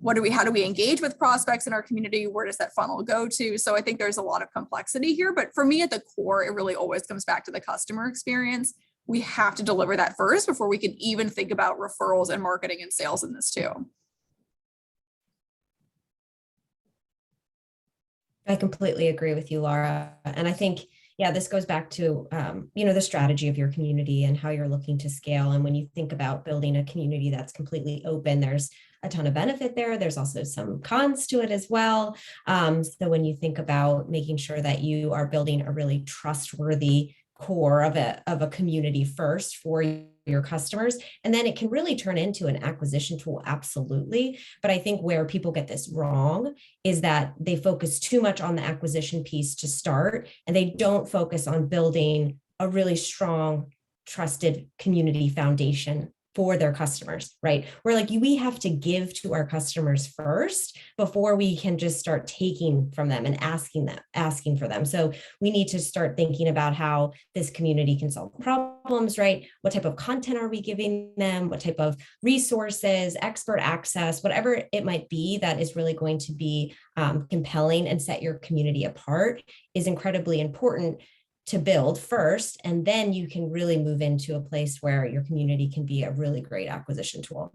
How do we engage with prospects in our community? Where does that funnel go to? So I think there's a lot of complexity here, but for me at the core, it really always comes back to the customer experience. We have to deliver that first before we can even think about referrals and marketing and sales in this too. I completely agree with you, Laura. And I think, this goes back to, the strategy of your community and how you're looking to scale. And when you think about building a community that's completely open, there's a ton of benefit there. There's also some cons to it as well. So when you think about making sure that you are building a really trustworthy core of a community first for your customers. And then it can really turn into an acquisition tool, absolutely. But I think where people get this wrong is that they focus too much on the acquisition piece to start, and they don't focus on building a really strong, trusted community foundation for their customers, right? We're like, we have to give to our customers first before we can just start taking from them and asking for them. So we need to start thinking about how this community can solve problems, right? What type of content are we giving them? What type of resources, expert access, whatever it might be that is really going to be compelling and set your community apart is incredibly important to build first, and then you can really move into a place where your community can be a really great acquisition tool.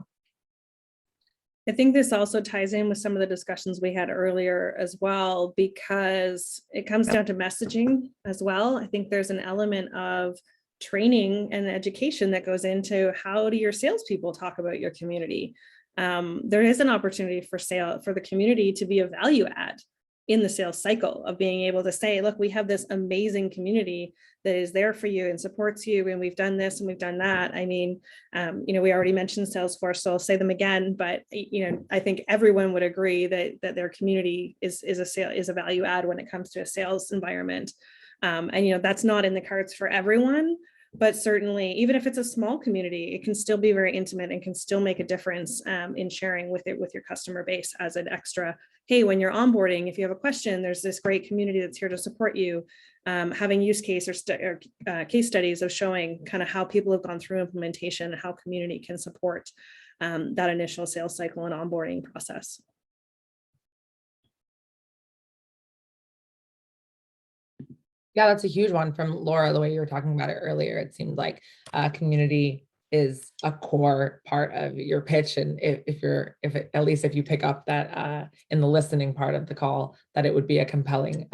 I think this also ties in with some of the discussions we had earlier as well, because it comes down to messaging as well. I think there's an element of training and education that goes into how do your salespeople talk about your community. There is an opportunity for the community to be a value add in the sales cycle of being able to say, look, we have this amazing community that is there for you and supports you. And we've done this and we've done that. I mean, we already mentioned Salesforce, so I'll say them again, but, I think everyone would agree that their community is a value add when it comes to a sales environment. And, that's not in the cards for everyone, but certainly even if it's a small community, it can still be very intimate and can still make a difference in sharing with your customer base as an extra. Hey, when you're onboarding, if you have a question, there's this great community that's here to support you. Having use case or case studies of showing kind of how people have gone through implementation, how community can support that initial sales cycle and onboarding process. Yeah, that's a huge one from Laura, the way you were talking about it earlier. It seemed like community is a core part of your pitch. And at least if you pick up that in the listening part of the call, that it would be a compelling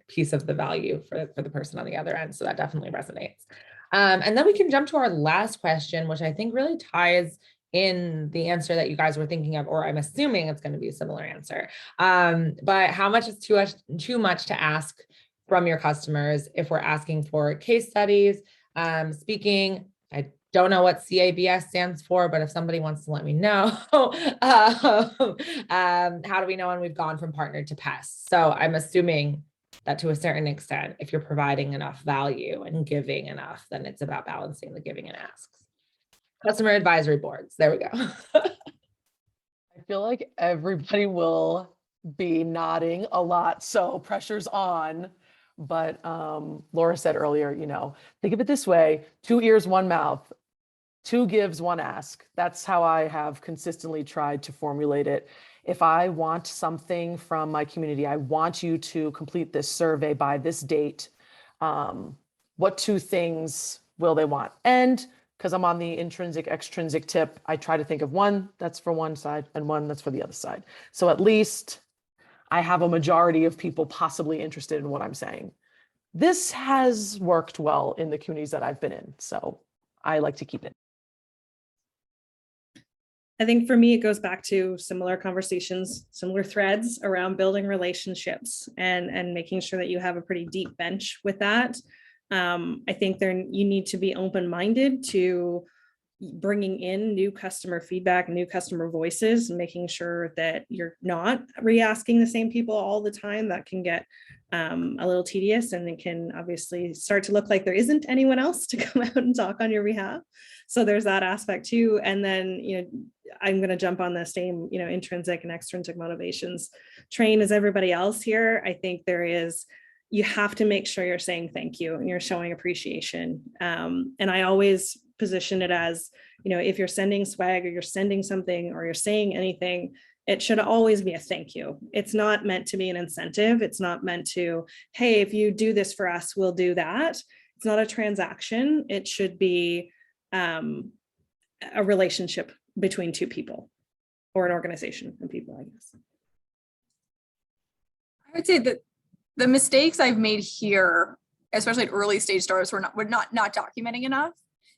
piece of the value for the person on the other end. So that definitely resonates. And then we can jump to our last question, which I think really ties in the answer that you guys were thinking of, or I'm assuming it's going to be a similar answer. But how much is too much to ask from your customers if we're asking for case studies, speaking? I don't know what CABS stands for, but if somebody wants to let me know, how do we know when we've gone from partner to PES? So I'm assuming that to a certain extent, if you're providing enough value and giving enough, then it's about balancing the giving and asks. Customer advisory boards. There we go. I feel like everybody will be nodding a lot, so pressure's on. But Laura said earlier, think of it this way: 2 ears, 1 mouth, 2 gives, 1 ask. That's how I have consistently tried to formulate it. If I want something from my community, I want you to complete this survey by this date. What 2 things will they want? And because I'm on the intrinsic, extrinsic tip, I try to think of 1 that's for one side and 1 that's for the other side. So at least I have a majority of people possibly interested in what I'm saying. This has worked well in the communities that I've been in, so I like to keep it. I think for me, it goes back to similar conversations, similar threads around building relationships and making sure that you have a pretty deep bench with that. I think you need to be open-minded to bringing in new customer feedback, new customer voices, and making sure that you're not re-asking the same people all the time. That can get a little tedious, and it can obviously start to look like there isn't anyone else to come out and talk on your behalf. So there's that aspect too. And then, I'm going to jump on the same, intrinsic and extrinsic motivations train as everybody else here. I think you have to make sure you're saying thank you and you're showing appreciation. And I always position it as, if you're sending swag or you're sending something or you're saying anything, it should always be a thank you. It's not meant to be an incentive. It's not meant to, hey, if you do this for us, we'll do that. It's not a transaction. It should be a relationship between 2 people or an organization and people, I guess. I would say that the mistakes I've made here, especially at early stage startups, were not documenting enough.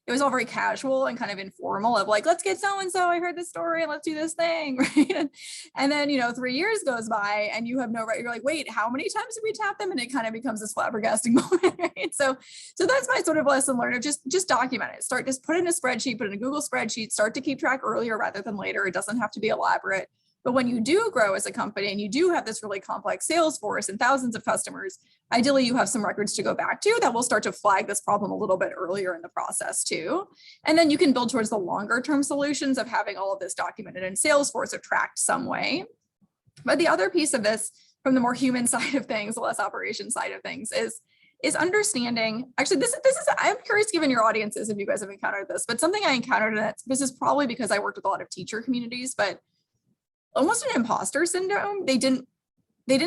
it was all very casual and kind of informal of like, let's get so-and-so, I heard this story and let's do this thing, right? And then, 3 years goes by and you have no right, you're like, wait, how many times did we tap them? And it kind of becomes this flabbergasting moment, right? So that's my sort of lesson learned of just document it. Just put it in a spreadsheet, put it in a Google spreadsheet, start to keep track earlier rather than later. It doesn't have to be elaborate. But when you do grow as a company and you do have this really complex sales force and thousands of customers, ideally you have some records to go back to that will start to flag this problem a little bit earlier in the process too. And then you can build towards the longer term solutions of having all of this documented in Salesforce or tracked some way. But the other piece of this from the more human side of things, the less operation side of things is understanding, actually this is, I'm curious given your audiences if you guys have encountered this, but something I encountered, and this is probably because I worked with a lot of teacher communities, but almost an imposter syndrome. They didn't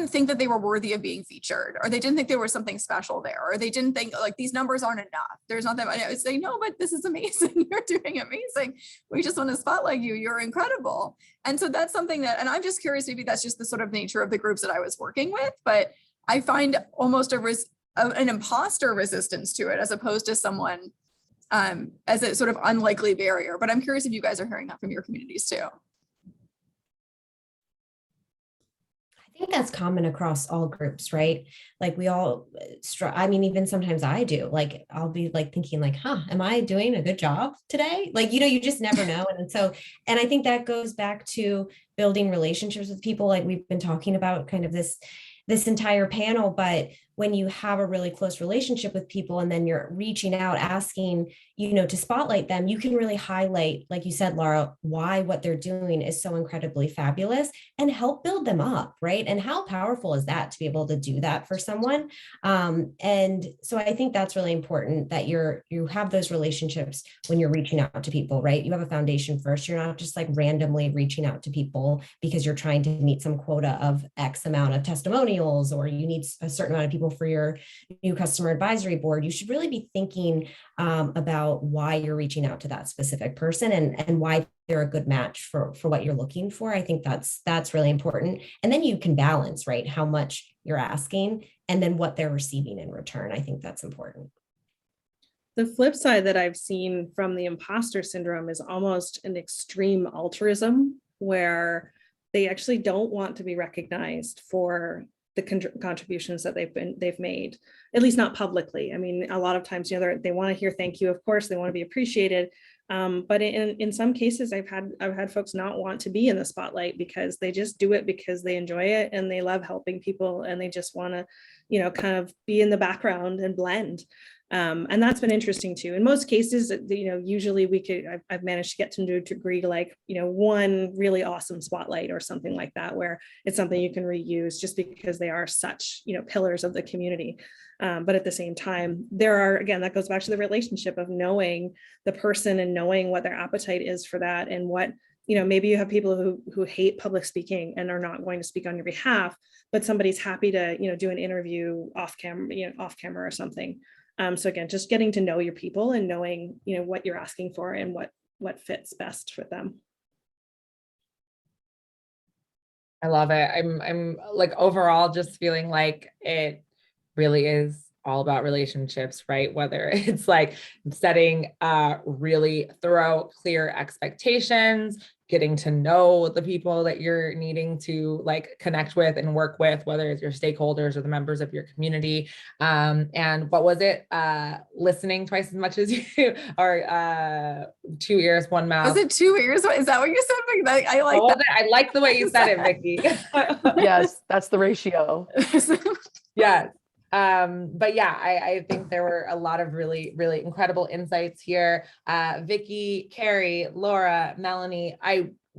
think that they were worthy of being featured, or they didn't think there was something special there, or they didn't think like these numbers aren't enough. There's not that much. I would say, no, but this is amazing. You're doing amazing. We just want to spotlight you. You're incredible. And so that's something that, and I'm just curious, maybe that's just the sort of nature of the groups that I was working with, but I find almost an imposter resistance to it as opposed to someone as a sort of unlikely barrier. But I'm curious if you guys are hearing that from your communities too. I think that's common across all groups, right? Like we all, even sometimes I do, like, I'll be like thinking like, am I doing a good job today? Like, you just never know. And I think that goes back to building relationships with people. Like we've been talking about kind of this entire panel, but when you have a really close relationship with people and then you're reaching out, asking, to spotlight them, you can really highlight, like you said, Laura, why what they're doing is so incredibly fabulous and help build them up, right? And how powerful is that to be able to do that for someone? And so I think that's really important that you have those relationships when you're reaching out to people, right? You have a foundation first. You're not just like randomly reaching out to people because you're trying to meet some quota of X amount of testimonials, or you need a certain amount of people for your new customer advisory board. You should really be thinking about why you're reaching out to that specific person and why they're a good match for what you're looking for. I think that's really important. And then you can balance, right, how much you're asking and then what they're receiving in return. I think that's important. The flip side that I've seen from the imposter syndrome is almost an extreme altruism where they actually don't want to be recognized for the contributions that they've made, at least not publicly. I mean, a lot of times, they want to hear thank you, of course, they want to be appreciated. But in some cases, I've had folks not want to be in the spotlight because they just do it because they enjoy it and they love helping people and they just want to, kind of be in the background and blend. And that's been interesting too. In most cases, usually I've managed to get to a degree like, one really awesome spotlight or something like that, where it's something you can reuse just because they are such, pillars of the community. But at the same time, that goes back to the relationship of knowing the person and knowing what their appetite is for that and what, maybe you have people who hate public speaking and are not going to speak on your behalf, but somebody's happy to, do an interview off camera or something. So again, just getting to know your people and knowing, what you're asking for and what fits best for them. I love it. I'm like overall just feeling like it really is all about relationships, right? Whether it's like setting really thorough, clear expectations, getting to know the people that you're needing to like connect with and work with, whether it's your stakeholders or the members of your community. And what was it? Listening twice as much as you, or 2 ears, 1 mouth. Was it 2 ears? Is that what you said? I like that. I like the way you said it, Vicky. Yes, that's the ratio. Yes. But yeah, I think there were a lot of really, really incredible insights here. Vicky, Kerri, Laura, Melanie,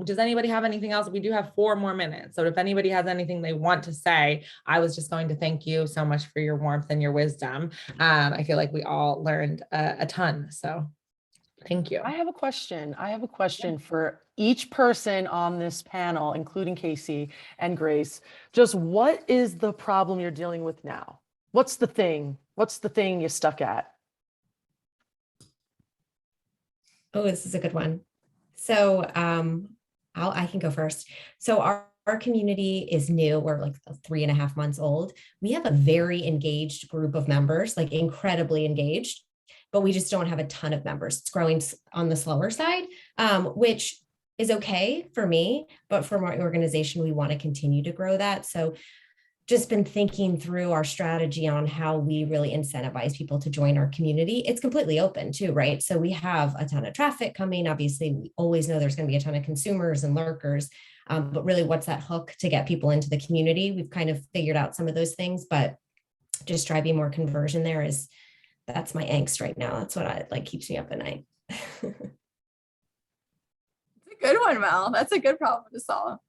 does anybody have anything else? We do have 4 more minutes. So if anybody has anything they want to say, I was just going to thank you so much for your warmth and your wisdom. I feel like we all learned a ton. So thank you. I have a question for each person on this panel, including Casey and Grace. Just what is the problem you're dealing with now? What's the thing you're stuck at? Oh, this is a good one. So I can go first. So our community is new. We're like 3.5 months old. We have a very engaged group of members, like incredibly engaged. but we just don't have a ton of members. It's growing on the slower side, which is okay for me, but for my organization, we want to continue to grow that. So just been thinking through our strategy on how we really incentivize people to join our community. It's completely open too, right? So we have a ton of traffic coming. Obviously, we always know there's going to be a ton of consumers and lurkers, but really what's that hook to get people into the community? We've kind of figured out some of those things, but just driving more conversion there that's my angst right now. That's what keeps me up at night. It's a good one, Mel. That's a good problem to solve.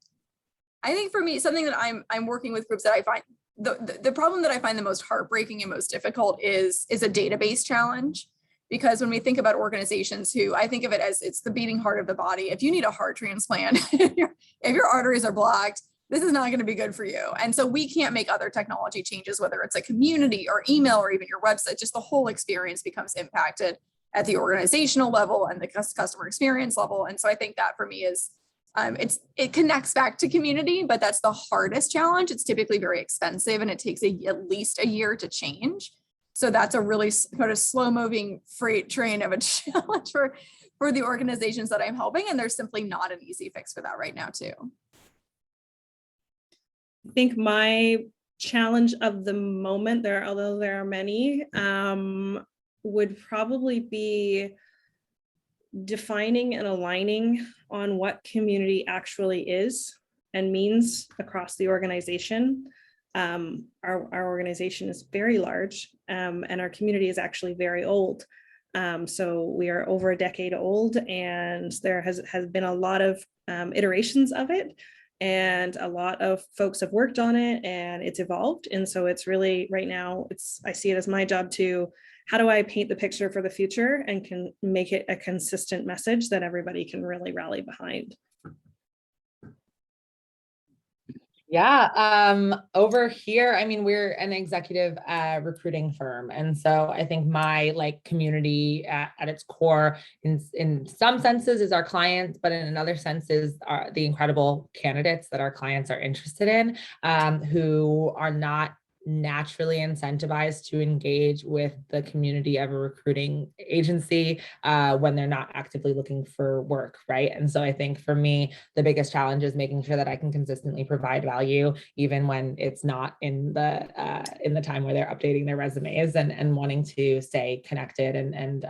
I think for me, something that I'm working with groups that I find the problem that I find the most heartbreaking and most difficult is a database challenge. Because when we think about organizations who I think of it as it's the beating heart of the body. If you need a heart transplant, if your arteries are blocked, this is not going to be good for you. And so we can't make other technology changes, whether it's a community or email or even your website, just the whole experience becomes impacted at the organizational level and the customer experience level. And so I think that for me is it connects back to community, but that's the hardest challenge. It's typically very expensive and it takes at least a year to change. So that's a really kind of slow moving freight train of a challenge for the organizations that I'm helping. And there's simply not an easy fix for that right now too. I think my challenge of the moment although there are many, would probably be defining and aligning on what community actually is and means across the organization. Our organization is very large, and our community is actually very old. So we are over a decade old, and there has been a lot of iterations of it, and a lot of folks have worked on it, and it's evolved. And so it's really right now, I see it as my job to how do I paint the picture for the future and can make it a consistent message that everybody can really rally behind. Yeah, over here, I mean, we're an executive recruiting firm. And so I think my community at its core in some senses is our clients, but in another senses are the incredible candidates that our clients are interested in, who are not naturally incentivized to engage with the community of a recruiting agency when they're not actively looking for work, right? And so I think for me, the biggest challenge is making sure that I can consistently provide value, even when it's not in the time where they're updating their resumes, and wanting to stay connected and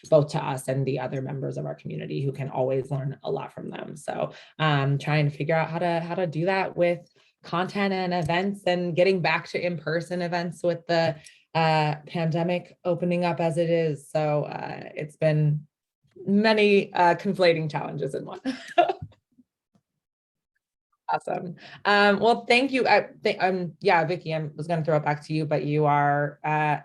both to us and the other members of our community who can always learn a lot from them. So trying to figure out how to do that with content and events and getting back to in-person events with the pandemic opening up as it is. So it's been many conflating challenges in one. Awesome. Well, thank you. Yeah, Vicky, I was going to throw it back to you, but you are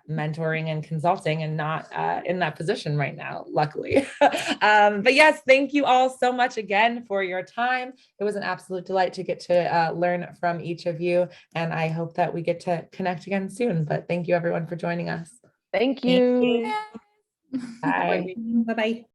mentoring and consulting and not in that position right now, luckily. But yes, thank you all so much again for your time. It was an absolute delight to get to learn from each of you. And I hope that we get to connect again soon. But thank you everyone for joining us. Thank you. Bye. Bye-bye.